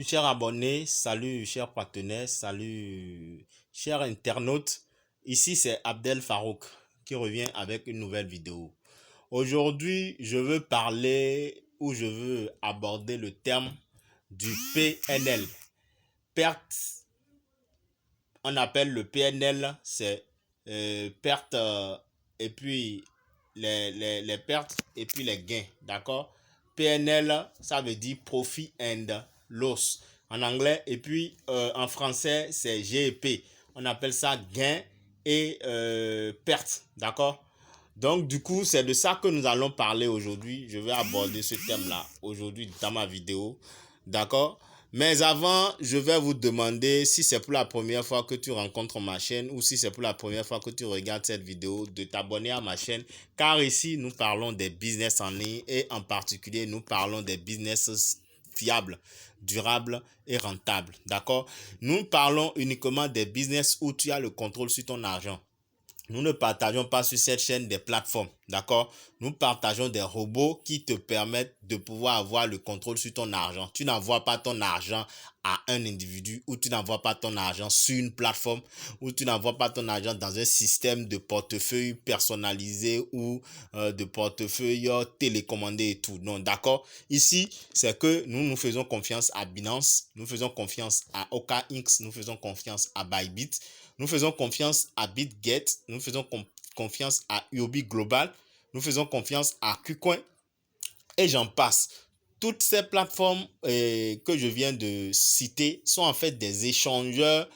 Chers abonnés, salut chers partenaires, salut chers internautes. Ici c'est Abdel Farouk qui revient avec une nouvelle vidéo. Aujourd'hui, je veux parler ou je veux aborder le terme du PNL. Perte, on appelle le PNL, c'est perte et puis les pertes et puis les gains, d'accord? PNL, ça veut dire Profit and Loss en anglais et puis en français, c'est GEP. On appelle ça gain et perte, d'accord? Donc du coup, c'est de ça que nous allons parler aujourd'hui. Je vais aborder ce thème-là aujourd'hui dans ma vidéo, d'accord? Mais avant, je vais vous demander si c'est pour la première fois que tu rencontres ma chaîne ou si c'est pour la première fois que tu regardes cette vidéo, de t'abonner à ma chaîne. Car ici, nous parlons des business en ligne et en particulier, nous parlons des business fiables, durables et rentables. D'accord? Nous parlons uniquement des business où tu as le contrôle sur ton argent. Nous ne partageons pas sur cette chaîne des plateformes, d'accord? Nous partageons des robots qui te permettent de pouvoir avoir le contrôle sur ton argent. Tu n'envoies pas ton argent à un individu ou tu n'envoies pas ton argent sur une plateforme ou tu n'envoies pas ton argent dans un système de portefeuille personnalisé ou de portefeuille télécommandé et tout. Non, d'accord? Ici, c'est que nous faisons confiance à Binance, nous faisons confiance à OKX, nous faisons confiance à Bybit. Nous faisons confiance à BitGet, nous faisons confiance à Huobi Global, nous faisons confiance à KuCoin et j'en passe. Toutes ces plateformes que je viens de citer sont en fait des échangeurs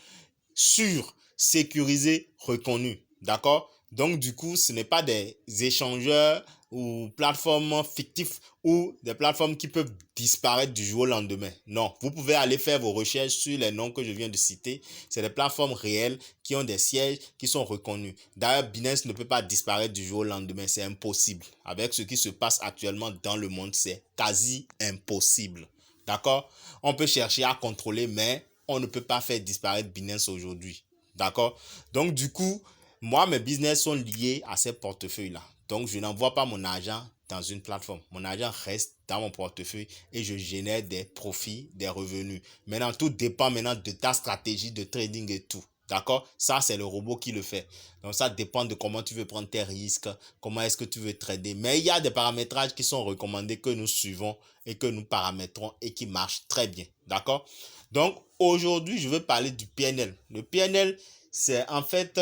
sûrs, sécurisés, reconnus. D'accord? Donc, du coup, ce n'est pas des échangeurs ou plateformes fictifs ou des plateformes qui peuvent disparaître du jour au lendemain. Non, vous pouvez aller faire vos recherches sur les noms que je viens de citer. C'est des plateformes réelles qui ont des sièges qui sont reconnus. D'ailleurs, Binance ne peut pas disparaître du jour au lendemain. C'est impossible. Avec ce qui se passe actuellement dans le monde, c'est quasi impossible. D'accord? On peut chercher à contrôler, mais on ne peut pas faire disparaître Binance aujourd'hui. D'accord? Donc, du coup, moi, mes business sont liés à ces portefeuilles-là. Donc, je n'envoie pas mon argent dans une plateforme. Mon argent reste dans mon portefeuille et je génère des profits, des revenus. Maintenant, tout dépend maintenant de ta stratégie de trading et tout. D'accord? Ça, c'est le robot qui le fait. Donc, ça dépend de comment tu veux prendre tes risques, comment est-ce que tu veux trader. Mais il y a des paramétrages qui sont recommandés que nous suivons et que nous paramétrons et qui marchent très bien. D'accord? Donc, aujourd'hui, je veux parler du PNL. Le PNL, c'est en fait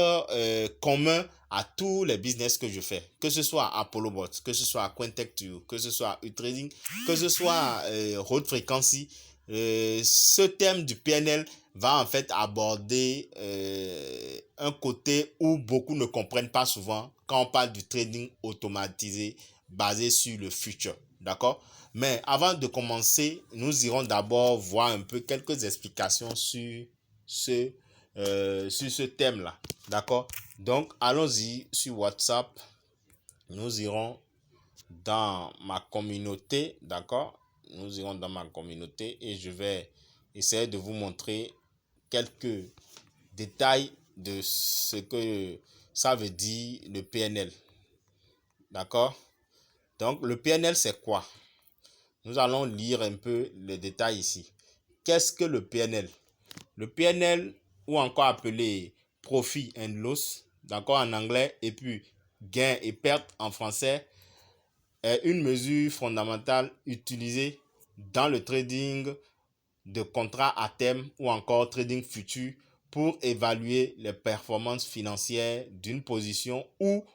commun à tous les business que je fais. Que ce soit à ApolloBot, que ce soit à Cointech2, que ce soit à Utrading, que ce soit à Road Frequency. Ce thème du PNL va en fait aborder un côté où beaucoup ne comprennent pas souvent quand on parle du trading automatisé basé sur le futur. D'accord? Mais avant de commencer, nous irons d'abord voir un peu quelques explications sur ce thème-là. D'accord? Donc, allons-y sur WhatsApp. Nous irons dans ma communauté. D'accord? Nous irons dans ma communauté et je vais essayer de vous montrer quelques détails de ce que ça veut dire le PNL. D'accord? Donc, le PNL, c'est quoi? Nous allons lire un peu les détails ici. Qu'est-ce que le PNL? Le PNL, ou encore appelé Profit and Loss, d'accord, en anglais, et puis gain et perte en français, est une mesure fondamentale utilisée dans le trading de contrats à terme ou encore trading futur pour évaluer les performances financières d'une position ou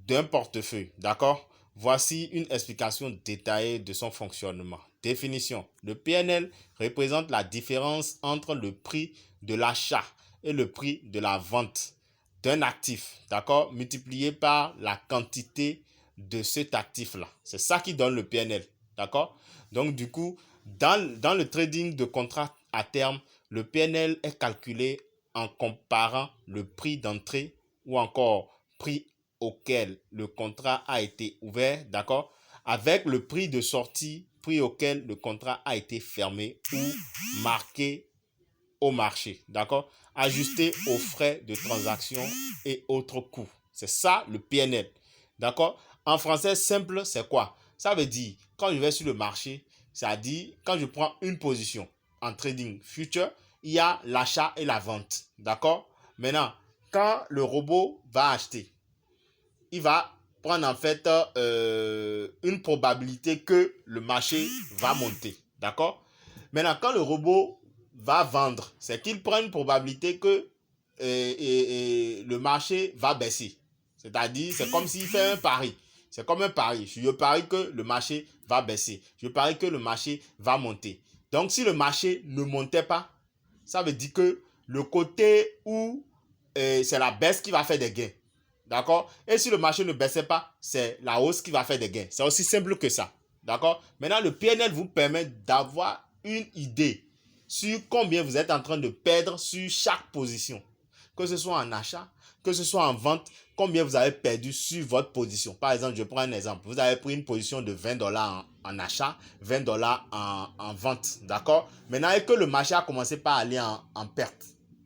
d'un portefeuille. D'accord? Voici une explication détaillée de son fonctionnement. Définition. Le PNL représente la différence entre le prix de l'achat et le prix de la vente d'un actif, d'accord, multiplié par la quantité de cet actif-là. C'est ça qui donne le PNL, d'accord? Donc, du coup, dans le trading de contrats à terme, le PNL est calculé en comparant le prix d'entrée ou encore prix auquel le contrat a été ouvert, d'accord, avec le prix de sortie, prix auquel le contrat a été fermé ou marqué au marché, d'accord, ajusté aux frais de transaction et autres coûts. C'est ça le PNL, d'accord. En français simple, c'est quoi? Ça veut dire, quand je vais sur le marché, ça dit, quand je prends une position, en trading future, il y a l'achat et la vente. D'accord? Maintenant, quand le robot va acheter, il va prendre en fait une probabilité que le marché va monter. D'accord? Maintenant, quand le robot va vendre, c'est qu'il prend une probabilité que le marché va baisser. C'est-à-dire, c'est comme s'il fait un pari. C'est comme un pari. Je parie que le marché va baisser. Je parie que le marché va monter. Donc, si le marché ne montait pas, ça veut dire que le côté où c'est la baisse qui va faire des gains. D'accord? Et si le marché ne baissait pas, c'est la hausse qui va faire des gains. C'est aussi simple que ça. D'accord? Maintenant, le PNL vous permet d'avoir une idée sur combien vous êtes en train de perdre sur chaque position. Que ce soit en achat, que ce soit en vente, combien vous avez perdu sur votre position. Par exemple, je prends un exemple. Vous avez pris une position de $20 en achat, $20 en vente. D'accord? Maintenant, et que le marché a commencé par aller en perte.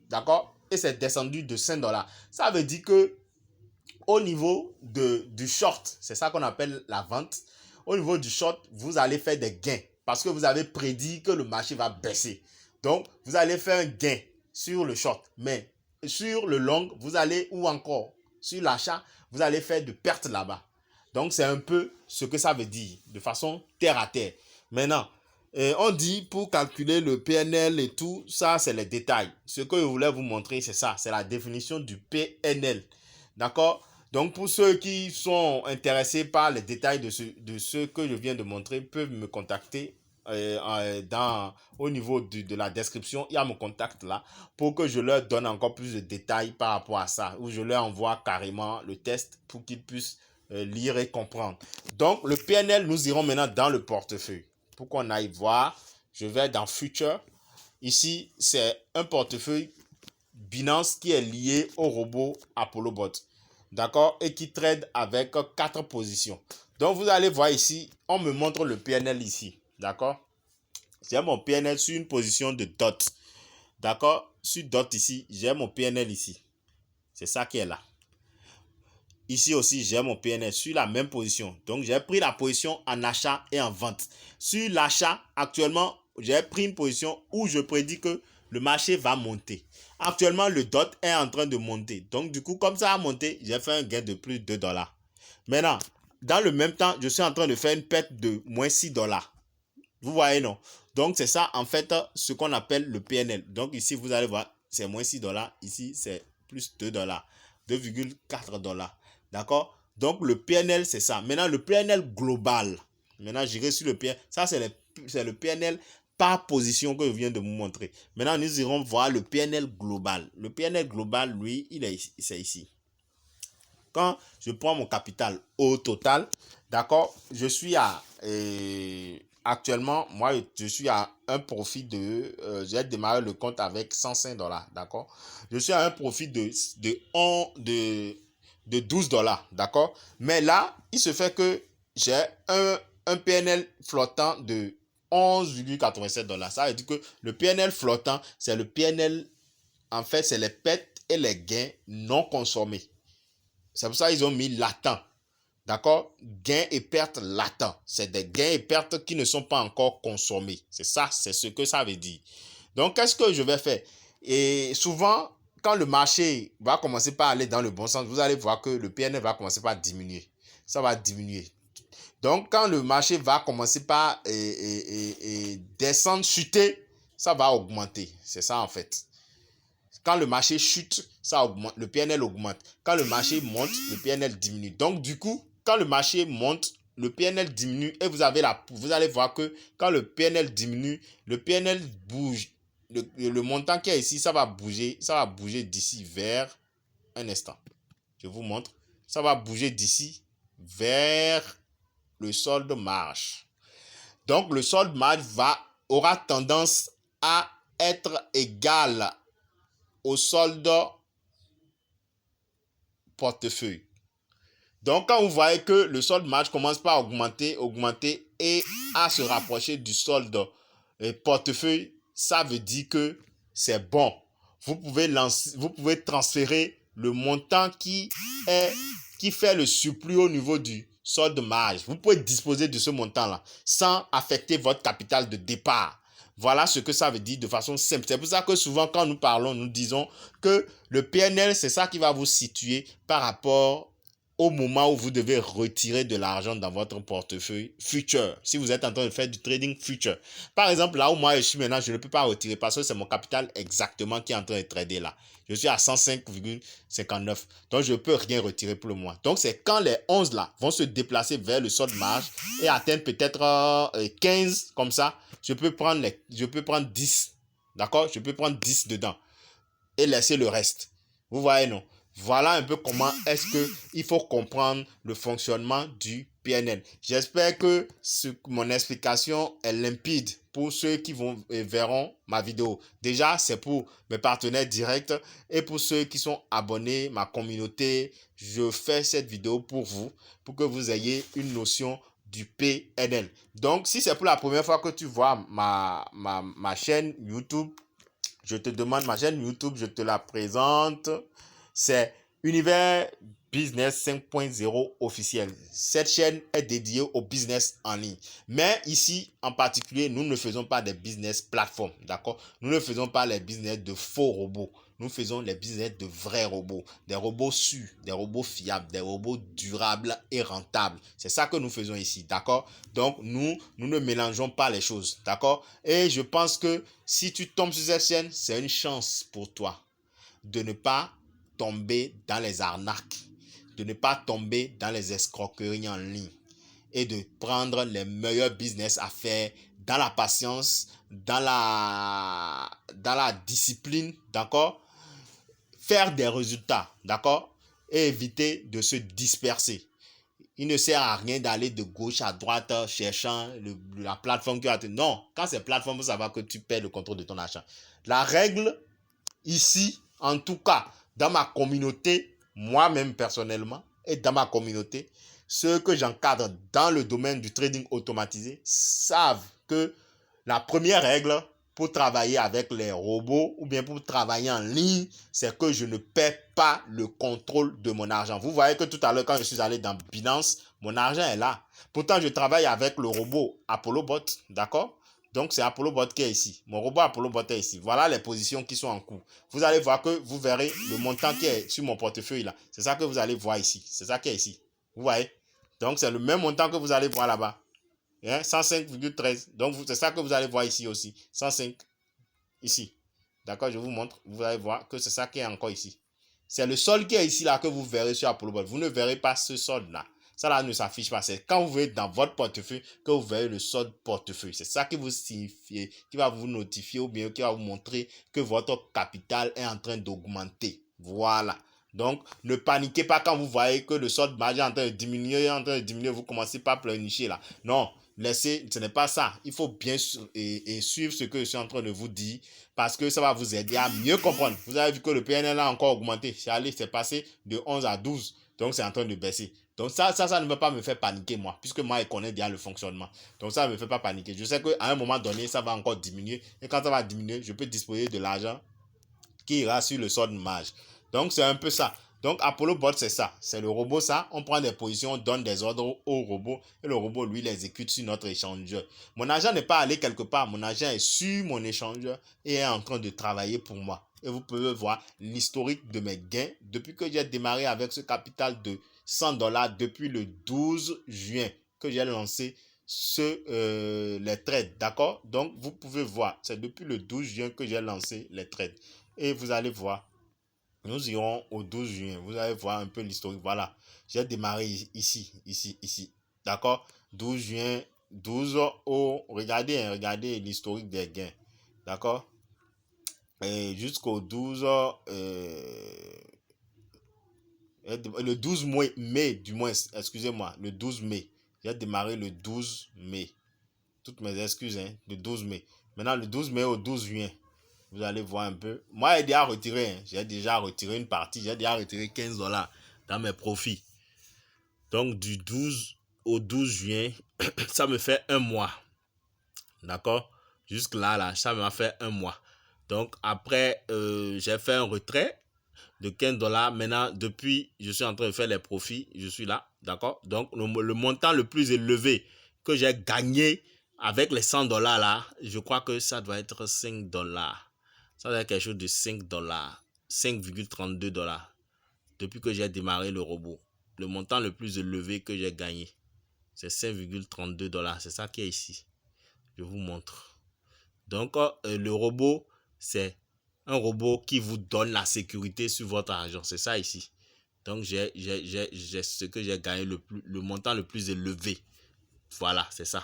D'accord? Et c'est descendu de $5. Ça veut dire que au niveau du short, c'est ça qu'on appelle la vente. Au niveau du short, vous allez faire des gains parce que vous avez prédit que le marché va baisser. Donc, vous allez faire un gain sur le short. Mais sur le long, vous allez, ou encore sur l'achat, vous allez faire de pertes là-bas. Donc, c'est un peu ce que ça veut dire, de façon terre à terre. Maintenant, on dit pour calculer le PNL et tout, ça, c'est les détails. Ce que je voulais vous montrer, c'est ça. C'est la définition du PNL. D'accord? Donc, pour ceux qui sont intéressés par les détails de ce que je viens de montrer, peuvent me contacter au niveau de la description. Il y a mon contact là pour que je leur donne encore plus de détails par rapport à ça, ou je leur envoie carrément le test pour qu'ils puissent lire et comprendre. Donc, le PNL, nous irons maintenant dans le portefeuille. Pour qu'on aille voir, je vais dans Future. Ici, c'est un portefeuille Binance qui est lié au robot ApolloBot. D'accord? Et qui trade avec 4 positions. Donc, vous allez voir ici, on me montre le PNL ici. D'accord? J'ai mon PNL sur une position de dot. D'accord? Sur dot ici, j'ai mon PNL ici. C'est ça qui est là. Ici aussi, j'ai mon PNL sur la même position. Donc, j'ai pris la position en achat et en vente. Sur l'achat, actuellement, j'ai pris une position où je prédis que le marché va monter. Actuellement, le DOT est en train de monter. Donc, du coup, comme ça a monté, j'ai fait un gain de plus de $2. Maintenant, dans le même temps, je suis en train de faire une perte de moins $6. Vous voyez, non? Donc, c'est ça, en fait, ce qu'on appelle le PNL. Donc, ici, vous allez voir, c'est moins $6. Ici, c'est plus $2. 2,4$. D'accord? Donc, le PNL, c'est ça. Maintenant, le PNL global. Maintenant, j'irai sur le PNL. Ça, c'est le PNL par position que je viens de vous montrer. Maintenant, nous irons voir le PNL global. Le PNL global, lui, c'est ici. Quand je prends mon capital au total, d'accord, je suis à... actuellement, moi, je suis à un profit de... j'ai démarré le compte avec $105, d'accord. Je suis à un profit de $12, d'accord. Mais là, il se fait que j'ai un PNL flottant de $11,87. Ça veut dire que le PNL flottant, c'est le PNL, en fait, c'est les pertes et les gains non consommés. C'est pour ça qu'ils ont mis latent. D'accord? Gains et pertes latents. C'est des gains et pertes qui ne sont pas encore consommés. C'est ça, c'est ce que ça veut dire. Donc, qu'est-ce que je vais faire? Et souvent, quand le marché va commencer par aller dans le bon sens, vous allez voir que le PNL va commencer par diminuer. Ça va diminuer. Donc, quand le marché va commencer par descendre, chuter, ça va augmenter. C'est ça, en fait. Quand le marché chute, ça augmente, le PNL augmente. Quand le marché monte, le PNL diminue. Donc, du coup, quand le marché monte, le PNL diminue et vous allez voir que quand le PNL diminue, le PNL bouge. Le montant qui est ici, ça va bouger d'ici vers un instant. Je vous montre. Ça va bouger d'ici vers le solde marge. Donc, le solde marge aura tendance à être égal au solde portefeuille. Donc, quand vous voyez que le solde marge commence par augmenter et à se rapprocher du solde portefeuille, ça veut dire que c'est bon. Vous pouvez transférer le montant qui fait le surplus au niveau du solde marge. Vous pouvez disposer de ce montant-là sans affecter votre capital de départ. Voilà ce que ça veut dire de façon simple. C'est pour ça que souvent quand nous parlons, nous disons que le PNL, c'est ça qui va vous situer par rapport au moment où vous devez retirer de l'argent dans votre portefeuille future. Si vous êtes en train de faire du trading future. Par exemple, là où moi je suis maintenant, je ne peux pas retirer parce que c'est mon capital exactement qui est en train de trader là. Je suis à 105,59. Donc, je ne peux rien retirer pour le moment. Donc, c'est quand les 11 là vont se déplacer vers le solde marge et atteindre peut-être 15 comme ça, je peux prendre 10. D'accord? Je peux prendre 10 dedans et laisser le reste. Vous voyez, non? Voilà un peu comment est-ce qu'il faut comprendre le fonctionnement du PNL. J'espère que mon explication est limpide pour ceux qui verront ma vidéo. Déjà, c'est pour mes partenaires directs et pour ceux qui sont abonnés, ma communauté. Je fais cette vidéo pour vous, pour que vous ayez une notion du PNL. Donc, si c'est pour la première fois que tu vois ma chaîne YouTube, je te demande ma chaîne YouTube, je te la présente. C'est Univers Business 5.0 officiel. Cette chaîne est dédiée au business en ligne. Mais ici, en particulier, nous ne faisons pas des business plateformes, d'accord? Nous ne faisons pas les business de faux robots. Nous faisons les business de vrais robots. Des robots sûrs, des robots fiables, des robots durables et rentables. C'est ça que nous faisons ici, d'accord? Donc, nous ne mélangeons pas les choses, d'accord? Et je pense que si tu tombes sur cette chaîne, c'est une chance pour toi de ne pas tomber dans les arnaques, de ne pas tomber dans les escroqueries en ligne et de prendre les meilleurs business à faire dans la patience, dans la discipline, d'accord? Faire des résultats, d'accord? Et éviter de se disperser. Il ne sert à rien d'aller de gauche à droite cherchant la plateforme qui va te... Non, quand c'est plateforme, ça va que tu perds le contrôle de ton argent. La règle, ici, en tout cas, dans ma communauté, moi-même personnellement, et dans ma communauté, ceux que j'encadre dans le domaine du trading automatisé savent que la première règle pour travailler avec les robots ou bien pour travailler en ligne, c'est que je ne perds pas le contrôle de mon argent. Vous voyez que tout à l'heure, quand je suis allé dans Binance, mon argent est là. Pourtant, je travaille avec le robot ApolloBot, d'accord? Donc, c'est ApolloBot qui est ici. Mon robot ApolloBot est ici. Voilà les positions qui sont en cours. Vous allez voir que vous verrez le montant qui est sur mon portefeuille là. C'est ça que vous allez voir ici. C'est ça qui est ici. Vous voyez? Donc, c'est le même montant que vous allez voir là-bas. 105,13. Donc, c'est ça que vous allez voir ici aussi. 105 ici. D'accord, je vous montre. Vous allez voir que c'est ça qui est encore ici. C'est le solde qui est ici là que vous verrez sur ApolloBot. Vous ne verrez pas ce solde là. Ça là ne s'affiche pas. C'est quand vous verrez dans votre portefeuille que vous verrez le solde portefeuille. C'est ça qui vous signifie, qui va vous notifier ou bien qui va vous montrer que votre capital est en train d'augmenter. Voilà. Donc, ne paniquez pas quand vous voyez que le solde marge est en train de diminuer, vous commencez pas à pleurnicher là. Non, laissez, ce n'est pas ça. Il faut bien suivre ce que je suis en train de vous dire parce que ça va vous aider à mieux comprendre. Vous avez vu que le PNL a encore augmenté. C'est passé de 11 à 12. Donc, c'est en train de baisser. Donc, ça ne va pas me faire paniquer, moi, puisque moi, je connais bien le fonctionnement. Donc, ça ne me fait pas paniquer. Je sais qu'à un moment donné, ça va encore diminuer. Et quand ça va diminuer, je peux disposer de l'argent qui ira sur le solde marge. Donc, c'est un peu ça. Donc, ApolloBot, c'est ça. C'est le robot, ça. On prend des positions, on donne des ordres au robot et le robot, lui, les exécute sur notre échangeur. Mon argent n'est pas allé quelque part. Mon argent est sur mon échangeur et est en train de travailler pour moi. Et vous pouvez voir l'historique de mes gains depuis que j'ai démarré avec ce capital de $100 depuis le 12 juin que j'ai lancé les trades. D'accord? Donc, vous pouvez voir. C'est depuis le 12 juin que j'ai lancé les trades. Et vous allez voir. Nous irons au 12 juin. Vous allez voir un peu l'historique. Voilà. J'ai démarré ici. D'accord? 12 juin, 12 au... Regardez, regardez l'historique des gains. D'accord? Et jusqu'au 12... le 12 mai, du moins, excusez-moi, le 12 mai. J'ai démarré le 12 mai. Toutes mes excuses, hein, le 12 mai. Maintenant, le 12 mai au 12 juin. Vous allez voir un peu. Moi, j'ai déjà retiré. Hein. J'ai déjà retiré une partie. J'ai déjà retiré $15 dans mes profits. Donc, du 12 au 12 juin, ça me fait un mois. D'accord? Jusque là, ça m'a fait un mois. Donc, après, j'ai fait un retrait de $15. Maintenant, depuis, je suis en train de faire les profits. Je suis là. D'accord? Donc, le montant le plus élevé que j'ai gagné avec les 100 dollars là, je crois que ça doit être 5 dollars. Ça doit être quelque chose de 5 dollars. 5,32 dollars. Depuis que j'ai démarré le robot. Le montant le plus élevé que j'ai gagné, c'est 5,32 dollars. C'est ça qui est ici. Je vous montre. Donc, le robot, c'est un robot qui vous donne la sécurité sur votre argent. C'est ça ici. Donc, j'ai ce que j'ai gagné le montant le plus élevé. Voilà, c'est ça.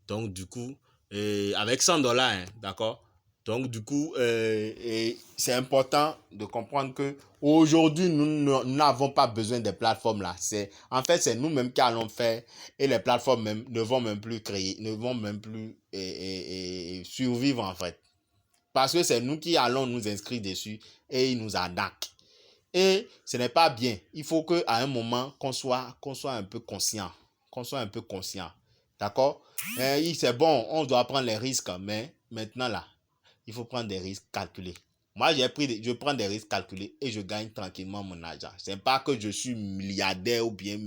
Donc, du coup, avec 100 dollars, hein, d'accord? Donc, du coup, c'est important de comprendre que aujourd'hui, nous n'avons pas besoin des plateformes là. En fait, c'est nous-mêmes qui allons faire et les plateformes même ne vont même plus créer, ne vont même plus survivre en fait. Parce que c'est nous qui allons nous inscrire dessus et ils nous arnaquent. Et ce n'est pas bien. Il faut qu'à un moment, qu'on soit un peu conscient. Qu'on soit un peu conscient. D'accord? C'est bon, on doit prendre les risques, mais maintenant là, il faut prendre des risques calculés. Moi, je prends des risques calculés et je gagne tranquillement mon argent. Ce n'est pas que je suis milliardaire ou bien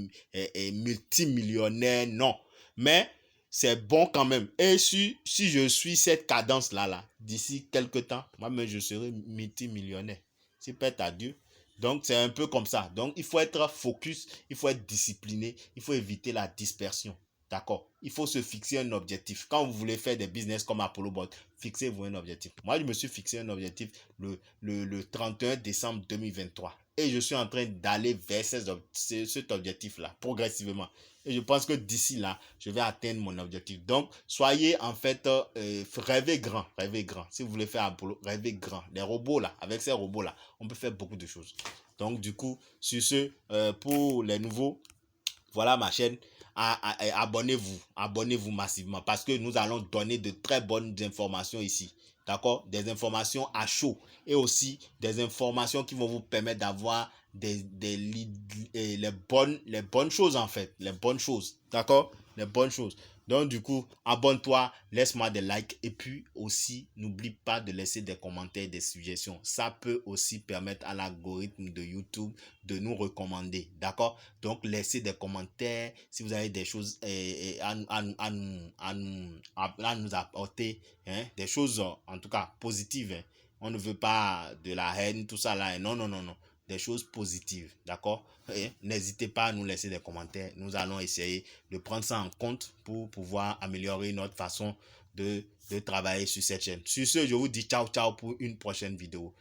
multimillionnaire, non. Mais c'est bon quand même. Et si je suis cette cadence-là, d'ici quelques temps, moi-même, je serai multimillionnaire. C'est peut-être à Dieu. Donc, c'est un peu comme ça. Donc, il faut être focus, il faut être discipliné, il faut éviter la dispersion. D'accord? Il faut se fixer un objectif. Quand vous voulez faire des business comme Apollo Bot, fixez-vous un objectif. Moi, je me suis fixé un objectif le 31 décembre 2023. Et je suis en train d'aller vers cet objectif-là, progressivement. Et je pense que d'ici là, je vais atteindre mon objectif. Donc, soyez en fait, rêvez grand, rêvez grand. Si vous voulez faire Apollo, rêvez grand. Les robots là, avec ces robots là, on peut faire beaucoup de choses. Donc, du coup, sur ce, pour les nouveaux, voilà ma chaîne. Abonnez-vous massivement parce que nous allons donner de très bonnes informations ici. D'accord? Des informations à chaud et aussi des informations qui vont vous permettre d'avoir les bonnes choses en fait. Les bonnes choses. D'accord? Les bonnes choses. Donc du coup, abonne-toi, laisse-moi des likes et puis aussi n'oublie pas de laisser des commentaires, des suggestions. Ça peut aussi permettre à l'algorithme de YouTube de nous recommander. D'accord? Donc laissez des commentaires si vous avez des choses à nous apporter, hein, des choses en tout cas positives. Hein. On ne veut pas de la haine, tout ça là. Hein. Non, non, non, non. Des choses positives, d'accord? N'hésitez pas à nous laisser des commentaires. Nous allons essayer de prendre ça en compte pour pouvoir améliorer notre façon de travailler sur cette chaîne. Sur ce, je vous dis ciao, ciao pour une prochaine vidéo.